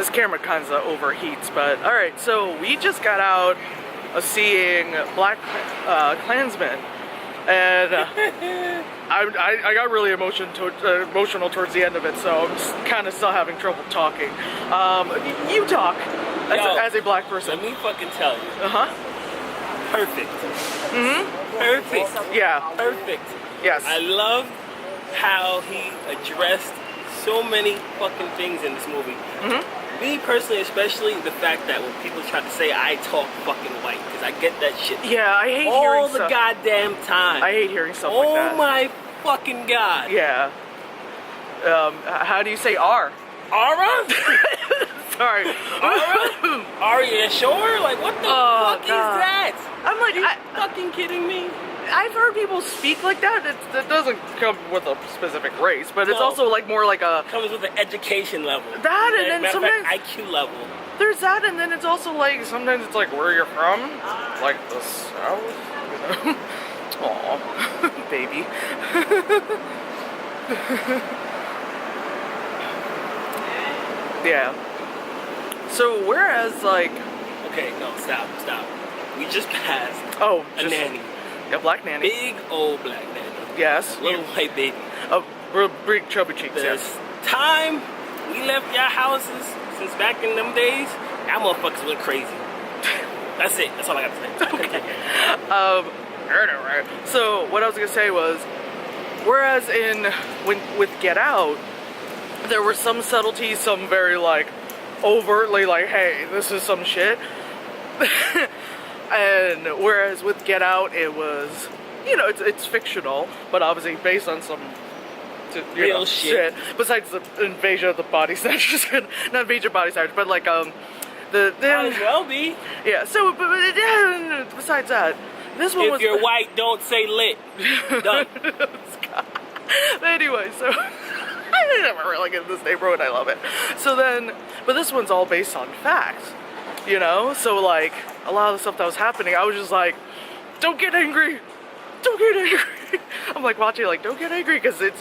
This camera kind of overheats, but alright, so we just got out of seeing BlacKkKlansman, and I got really emotional towards the end of it, so I'm kind of still having trouble talking. You talk as a black person. Let me fucking tell you. Perfect. Perfect. Yeah. Perfect. Yes. I love how he addressed so many fucking things in this movie. Me personally, especially the fact that when people try to say I talk fucking white, because I get that shit. Yeah, I hate all hearing the stuff. goddamn time. I hate hearing stuff like that. Oh my fucking god. Yeah. How do you say R? Ara? Sorry. Ara? Are you sure? Like, what the fuck is that? I'm like, Are you fucking kidding me? I've heard people speak like that. It doesn't come with a specific race, but it's No. also like more like a... Comes with an education level. That, and then matter of sometimes... fact, IQ level. There's that, and then it's also like, sometimes it's like, where you're from? Like the South? You know? Aw, baby. Yeah. So, whereas, like... Okay, no, stop. We just passed a nanny. A black nanny. Big old black nanny. Yes. Little white baby. Real big chubby cheeks, This yes. time we left y'all houses, since back in them days, y'all motherfuckers went crazy. That's it. That's all I got to say. Okay. Right. So, what I was going to say was, whereas with Get Out, there were some subtleties, some very, like, overtly, like, hey, this is some shit. And whereas with Get Out, it was, you know, it's fictional, but obviously based on some real shit. Besides the invasion of the body snatchers, not invasion of body snatchers, but like Might as well be. Yeah. So, but besides that, this one was. If you're white, don't say lit. Done. But anyway, so I never really get this neighborhood. I love it. So then, but this one's all based on facts. You know, so like a lot of the stuff that was happening, I was just like, don't get angry, don't get angry. I'm like watching like, don't get angry, because it's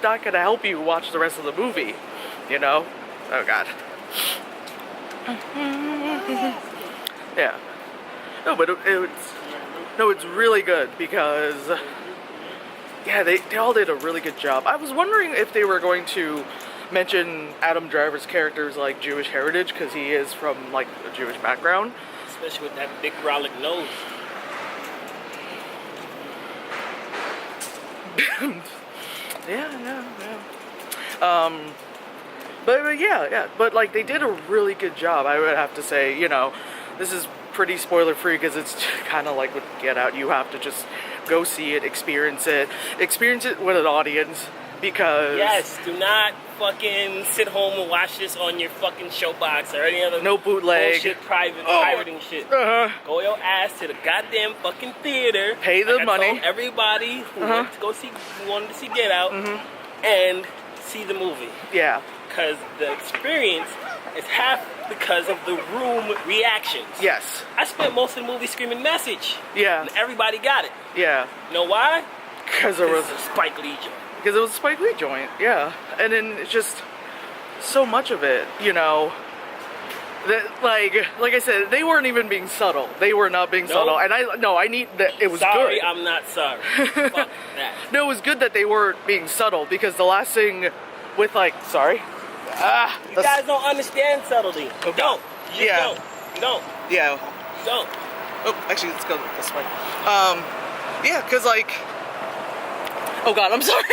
not gonna help you watch the rest of the movie, you know. Oh god. Yeah. No, but it's really good because yeah, they all did a really good job. I was wondering if they were going to mention Adam Driver's character's like Jewish heritage, because he is from like a Jewish background, especially with that big brolic nose. yeah. But yeah, but like they did a really good job, I would have to say. You know, this is pretty spoiler free because it's kind of like with Get Out, you have to just go see it, experience it with an audience, because yes, do not fucking sit home and watch this on your fucking showbox or any other no bootleg bullshit pirating shit. Go your ass to the goddamn fucking theater. Pay the like money. I told everybody who wanted to see Get Out and see the movie. Yeah. Because the experience is half because of the room reactions. Yes. I spent most of the movie screaming message. Yeah. And everybody got it. Yeah. You know why? Because there was a Spike Lee joint. Because it was a Spike Lee joint, yeah. And then it's just so much of it, you know. That, like I said, they weren't even being subtle. They were not being subtle. And I need that it was sorry, good. I'm not sorry. Fuck that. No, it was good that they weren't being subtle, because the last thing with like, sorry. You guys don't understand subtlety. You don't. You Yeah. don't. You don't. Yeah. You don't. Oh, actually, let's go this way. Yeah, because like, oh god, I'm sorry.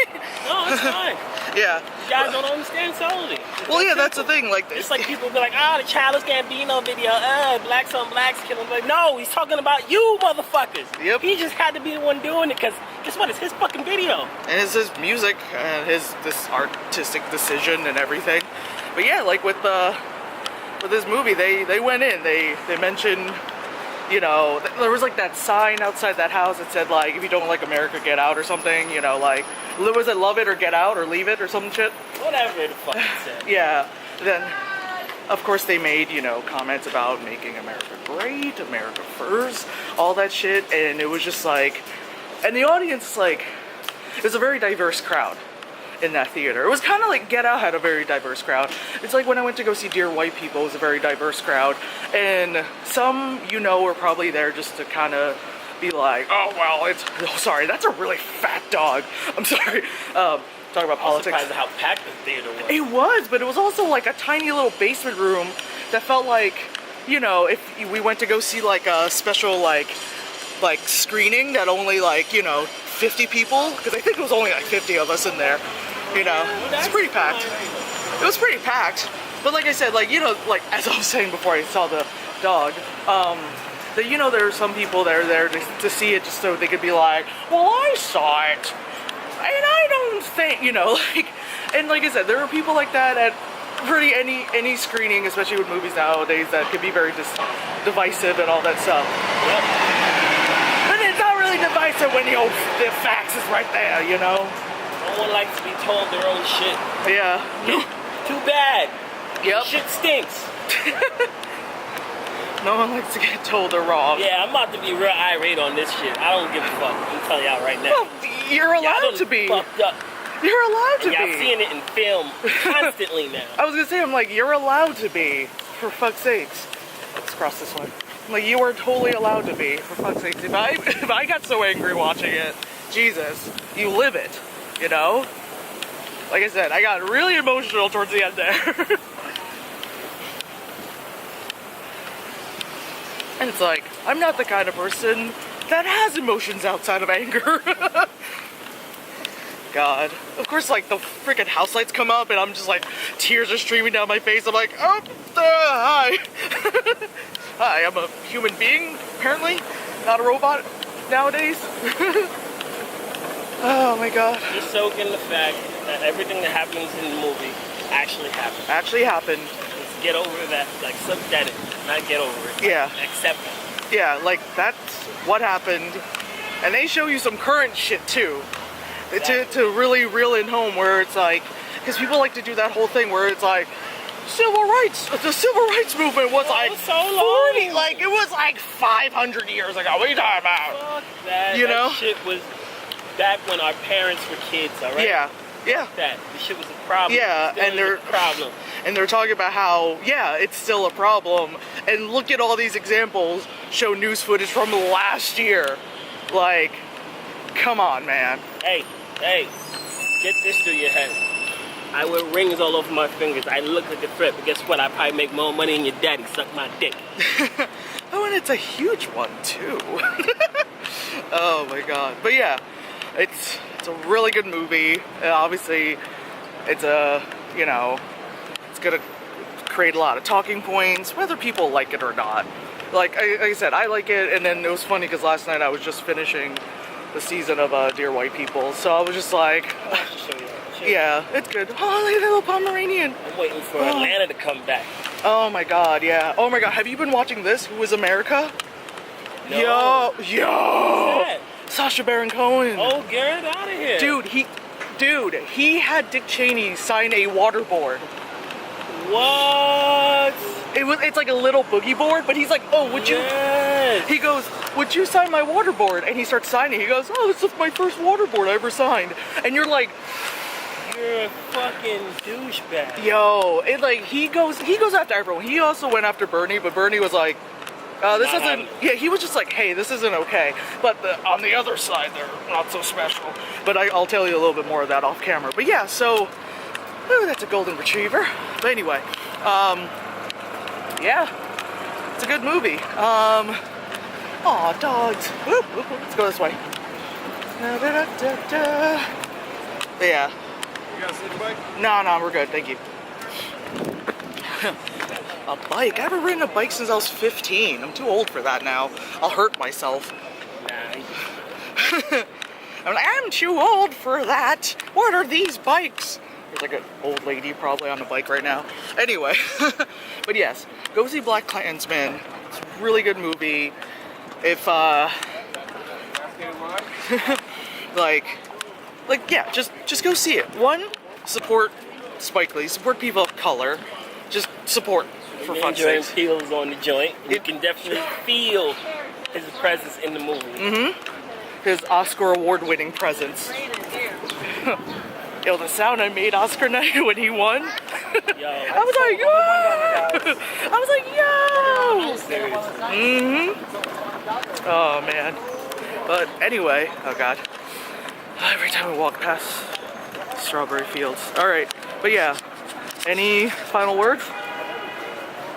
No, it's fine. Yeah. You guys don't understand subtlety. Well, yeah, that's the thing. Like, it's like people be like, the Childish Gambino video, blacks on blacks killing. Like, no, he's talking about you, motherfuckers. Yep. He just had to be the one doing it, because guess what? It's his fucking video. And it's his music and this artistic decision and everything. But yeah, like with this movie, they went in. They mentioned, you know, there was like that sign outside that house that said like, if you don't like America, get out or something. You know, like, was it love it or get out or leave it or some shit? Whatever the fuck it said. Yeah. Then, of course, they made, you know, comments about making America great, America first, all that shit, and it was just like, and the audience, like, it was a very diverse crowd. in that theater. It was kind of like Get Out had a very diverse crowd. It's like when I went to go see Dear White People, it was a very diverse crowd. And some, were probably there just to kind of be like, oh, well, sorry, that's a really fat dog. I'm sorry. Talking about politics. I'm surprised at how packed the theater was. It was, but it was also like a tiny little basement room that felt like, if we went to go see like a special like screening that only 50 people, because I think it was only like 50 of us in there, it's pretty packed. It was pretty packed, but like I said, like as I was saying before I saw the dog, that there are some people that are there to see it just so they could be like, well, I saw it, and I don't think, and like I said, there are people like that at pretty any screening, especially with movies nowadays, that can be very divisive and all that stuff. Yep. But it's not really divisive when the facts is right there, No one likes to be told their own shit. Yeah. Too bad. Yep. Shit stinks. No one likes to get told they're wrong. Yeah, I'm about to be real irate on this shit. I don't give a fuck. I'm telling y'all right now. Well, you're allowed to be. Fucked up. You're allowed to and y'all be. seeing it in film constantly now. I was gonna say, I'm like, you're allowed to be. For fuck's sakes. Let's cross this one. I'm like, you are totally allowed to be. For fuck's sakes. If I got so angry watching it, Jesus, you live it. Like I said, I got really emotional towards the end there. And it's like, I'm not the kind of person that has emotions outside of anger. God. Of course, like, the freaking house lights come up and I'm just like, tears are streaming down my face. I'm like, oh, hi. Hi, I'm a human being, apparently. Not a robot nowadays. Oh my God. Just soak in the fact that everything that happens in the movie actually happened. Actually happened. Just get over that. Like, subset it. Not get over it. Yeah. Accept it. Yeah, like, that's what happened. And they show you some current shit, too. To really reel in home, where it's like, because people like to do that whole thing where it's like, civil rights, the civil rights movement was like so long. 40, like it was like 500 years ago. What are you talking about? Fuck that. That shit was back when our parents were kids, alright? Yeah. Yeah. That. The shit was a problem. Yeah, and they're a problem. And they're talking about how, yeah, it's still a problem. And look at all these examples, show news footage from last year. Like, come on, man. Hey, get this through your head. I wear rings all over my fingers. I look like a threat, but guess what? I probably make more money than your daddy. Suck my dick. Oh, and it's a huge one, too. Oh, my God. But yeah, it's a really good movie. Obviously, it's it's gonna create a lot of talking points, whether people like it or not. Like I said, I like it, and then it was funny because last night I was just finishing the season of Dear White People, so I was just like, yeah, it's good. Oh, look at that little Pomeranian. I'm waiting for Atlanta to come back. Oh my God, yeah. Oh my God, have you been watching this? Who is America? No. Yo. Sacha Baron Cohen. Oh, get out of here. Dude, he had Dick Cheney sign a waterboard. What? It's like a little boogie board, but he's like, oh, would you? Yes. He goes, would you sign my waterboard? And he starts signing. He goes, oh, this is my first waterboard I ever signed. And you're like, you're a fucking douchebag. Yo, he goes after everyone. He also went after Bernie, but Bernie was like, this isn't. Yeah, he was just like, hey, this isn't okay. But on the other side, they're not so special. But I'll tell you a little bit more of that off camera. But yeah, so, that's a golden retriever. But anyway, yeah, it's a good movie. Aw, dogs. Whoop, whoop, whoop. Let's go this way. But yeah. You guys see the bike? No, we're good. Thank you. A bike? I haven't ridden a bike since I was 15. I'm too old for that now. I'll hurt myself. I'm too old for that. What are these bikes? There's like an old lady probably on a bike right now. Anyway, but yes, go see BlacKkKlansman. It's a really good movie. If yeah, just go see it. One, support Spike Lee, support people of color. Just support, for fuck's sake. Peels on the joint. You can definitely feel his presence in the movie. Mm-hmm. His Oscar award-winning presence. Yo, the sound I made Oscar night when he won. Yo, I was like, yo! I was like, yo! seriously. Oh man. But anyway, oh god. Every time we walk past strawberry fields. Alright, but yeah. Any final words?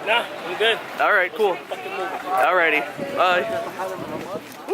Nah, I'm good. Alright, cool. Fucking movie. Alrighty. Bye.